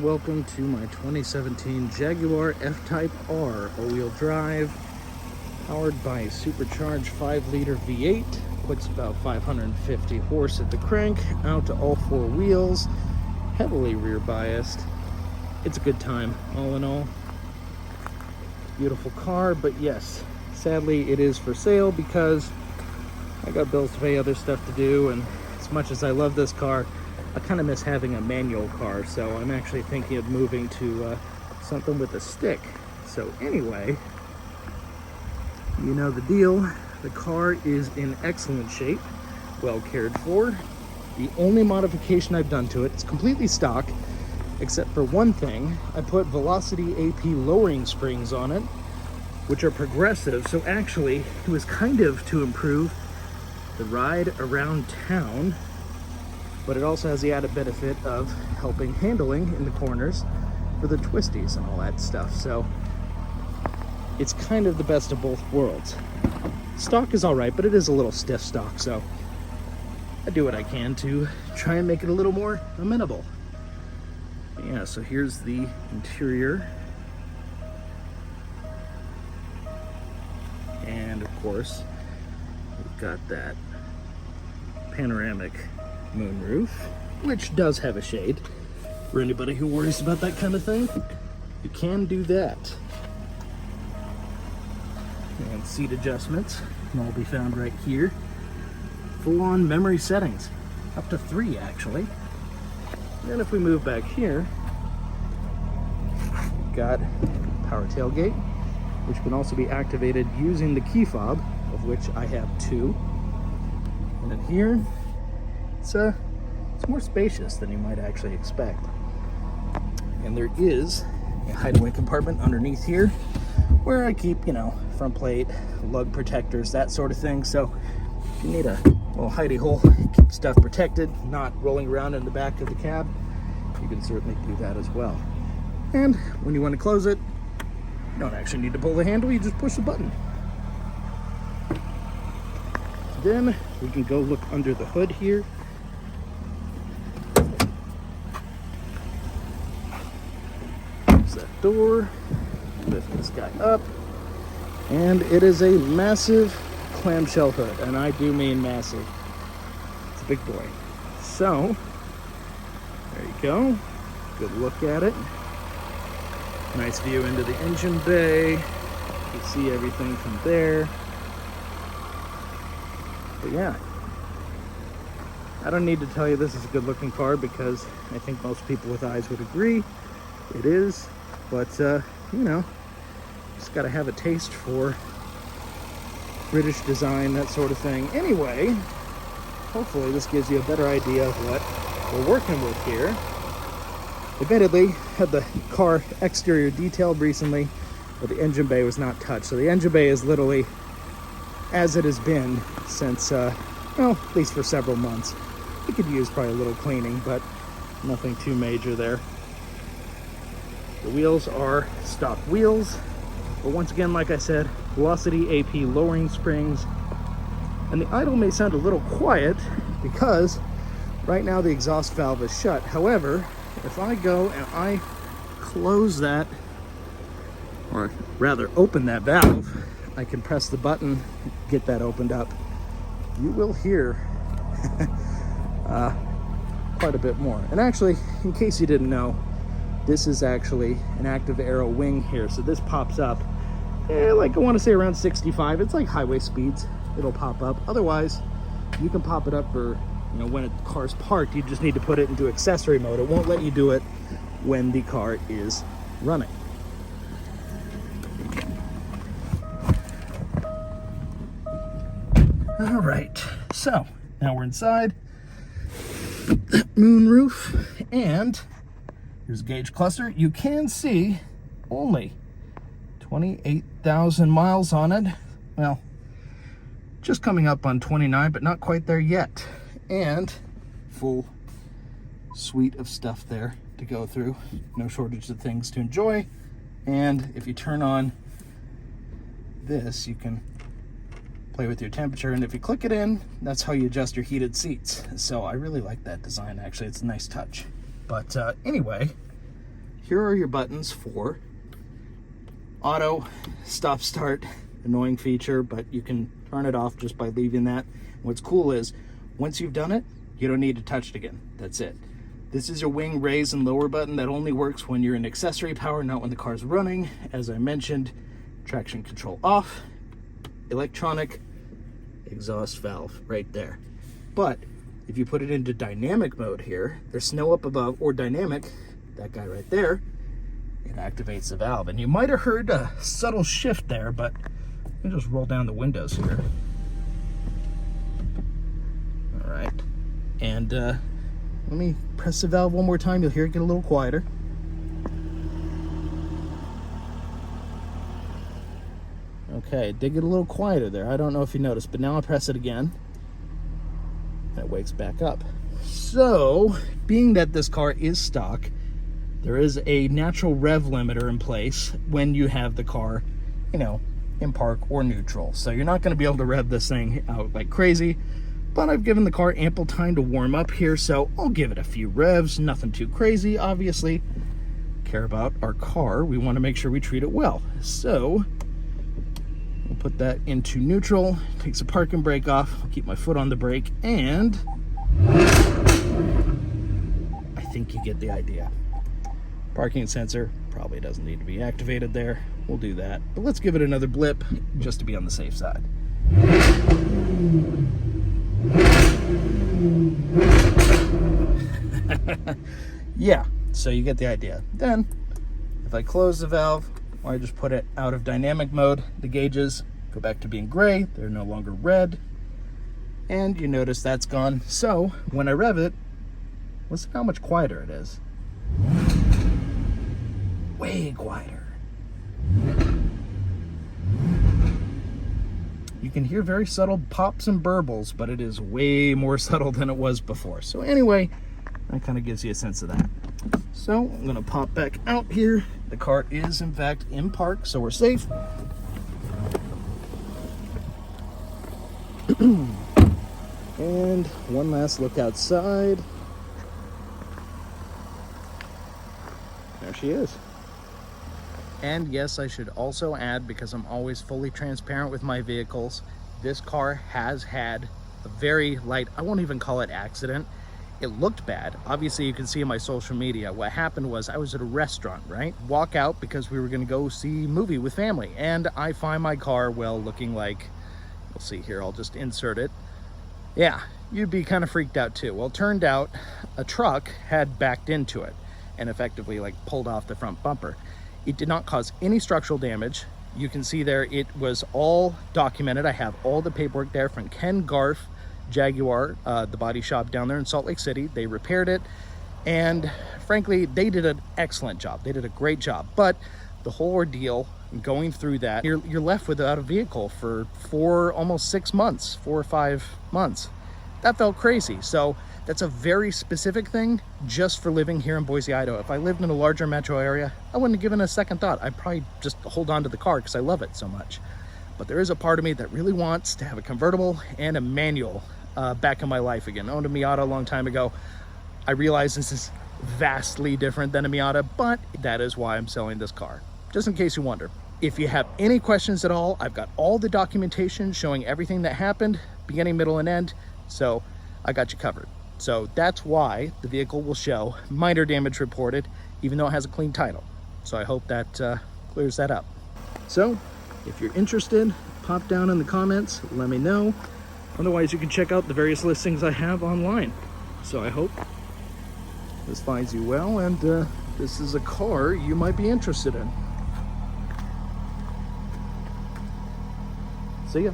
welcome to my 2017 Jaguar F-Type R all-wheel drive, powered by a supercharged 5-liter V8, puts about 550 horse at the crank, out to all four wheels, heavily rear biased. It's a good time, all in all. Beautiful car, but yes, sadly it is for sale because I got bills to pay, other stuff to do, and as much as I love this car, I kind of miss having a manual car, so I'm actually thinking of moving to something with a stick. So anyway, you know the deal. The car is in excellent shape, well cared for. The only modification I've done to it, it's completely stock, except for one thing. I put Velocity AP lowering springs on it, which are progressive, so actually it was kind of to improve the ride around town, but it also has the added benefit of helping handling in the corners for the twisties and all that stuff. So it's kind of the best of both worlds. Stock is all right, but it is a little stiff stock, so I do what I can to try and make it a little more amenable. Yeah, so here's the interior. And of course, we've got that panoramic moonroof, which does have a shade. For anybody who worries about that kind of thing, you can do that. And seat adjustments can all be found right here. Full-on memory settings, up to 3 actually. And if we move back here, we've got power tailgate, which can also be activated using the key fob, of which I have 2. And then here, it's more spacious than you might actually expect. And there is a hideaway compartment underneath here where I keep, front plate, lug protectors, that sort of thing. So if you need a little hidey hole, keep stuff protected, not rolling around in the back of the cab, you can certainly do that as well. And when you want to close it, you don't actually need to pull the handle, you just push the button. Then we can go look under the hood here. Close that door, lift this guy up, and it is a massive clamshell hood, and I do mean massive. It's a big boy. So, there you go. Good look at it. Nice view into the engine bay. You can see everything from there. But yeah, I don't need to tell you this is a good looking car because I think most people with eyes would agree it is. But, just got to have a taste for British design, that sort of thing. Anyway, hopefully this gives you a better idea of what we're working with here. Admittedly, had the car exterior detailed recently, but the engine bay was not touched. So the engine bay is literally as it has been since, at least for several months. It could use probably a little cleaning, but nothing too major there. The wheels are stock wheels, but once again, like I said, Velocity AP lowering springs. And the idle may sound a little quiet because right now the exhaust valve is shut. However, if I go and I close that, or rather open that valve, I can press the button, get that opened up. You will hear quite a bit more. And actually, in case you didn't know, this is actually an active aero wing here. So this pops up, like I want to say around 65. It's like highway speeds, it'll pop up. Otherwise, you can pop it up for, when a car's parked, you just need to put it into accessory mode. It won't let you do it when the car is running. All right, so now we're inside the moonroof, and here's a gauge cluster. You can see only 28,000 miles on it. Well, just coming up on 29, but not quite there yet. And full suite of stuff there to go through. No shortage of things to enjoy. And if you turn on this, you can play with your temperature, and if you click it in, that's how you adjust your heated seats. So I really like that design, actually. It's a nice touch. But anyway, here are your buttons for auto, stop, start, annoying feature, but you can turn it off just by leaving that. What's cool is once you've done it, you don't need to touch it again. That's it. This is your wing raise and lower button that only works when you're in accessory power, not when the car's running. As I mentioned, traction control off, electronic exhaust valve right there. But if you put it into dynamic mode here, there's snow up above, or dynamic, that guy right there, it activates the valve. And you might have heard a subtle shift there, but let me just roll down the windows here. All right, and let me press the valve one more time. You'll hear it get a little quieter. Okay, it did get a little quieter there. I don't know if you noticed, but now I'll press it again. And it wakes back up. So, being that this car is stock, there is a natural rev limiter in place when you have the car, you know, in park or neutral. So you're not going to be able to rev this thing out like crazy, but I've given the car ample time to warm up here, so I'll give it a few revs, nothing too crazy. Obviously, care about our car. We want to make sure we treat it well. So we'll put that into neutral, takes the parking brake off, I'll keep my foot on the brake, and I think you get the idea. Parking sensor probably doesn't need to be activated there. We'll do that, but let's give it another blip just to be on the safe side. Yeah, so you get the idea. Then if I close the valve, or I just put it out of dynamic mode, the gauges go back to being gray. They're no longer red, and you notice that's gone. So when I rev it, listen how much quieter it is. Way quieter. You can hear very subtle pops and burbles, but it is way more subtle than it was before. So anyway, that kind of gives you a sense of that. So I'm gonna pop back out here. The car is in fact in park, so we're safe. And one last look outside. There she is. And yes, I should also add, because I'm always fully transparent with my vehicles, this car has had a very light, I won't even call it accident. It looked bad. Obviously, you can see in my social media. What happened was I was at a restaurant, right? Walk out because we were gonna go see a movie with family. And I find my car, well, looking like, we'll see here, I'll just insert it. Yeah, you'd be kind of freaked out too. Well, it turned out a truck had backed into it and effectively like pulled off the front bumper. It did not cause any structural damage. You can see there, it was all documented. I have all the paperwork there from Ken Garf, Jaguar, the body shop down there in Salt Lake City. They repaired it, and frankly, they did an excellent job. They did a great job, but the whole ordeal, going through that, you're left without a vehicle for almost 6 months, 4 or 5 months. That felt crazy. So that's a very specific thing just for living here in Boise, Idaho. If I lived in a larger metro area, I wouldn't have given it a second thought. I'd probably just hold on to the car because I love it so much. But there is a part of me that really wants to have a convertible and a manual back in my life again. I owned a Miata a long time ago. I realize this is vastly different than a Miata, but that is why I'm selling this car, just in case you wonder. If you have any questions at all, I've got all the documentation showing everything that happened, beginning, middle, and end, so I got you covered. So that's why the vehicle will show minor damage reported, even though it has a clean title. So I hope that clears that up. So if you're interested, pop down in the comments, let me know. Otherwise, you can check out the various listings I have online. So I hope this finds you well, and this is a car you might be interested in. See ya.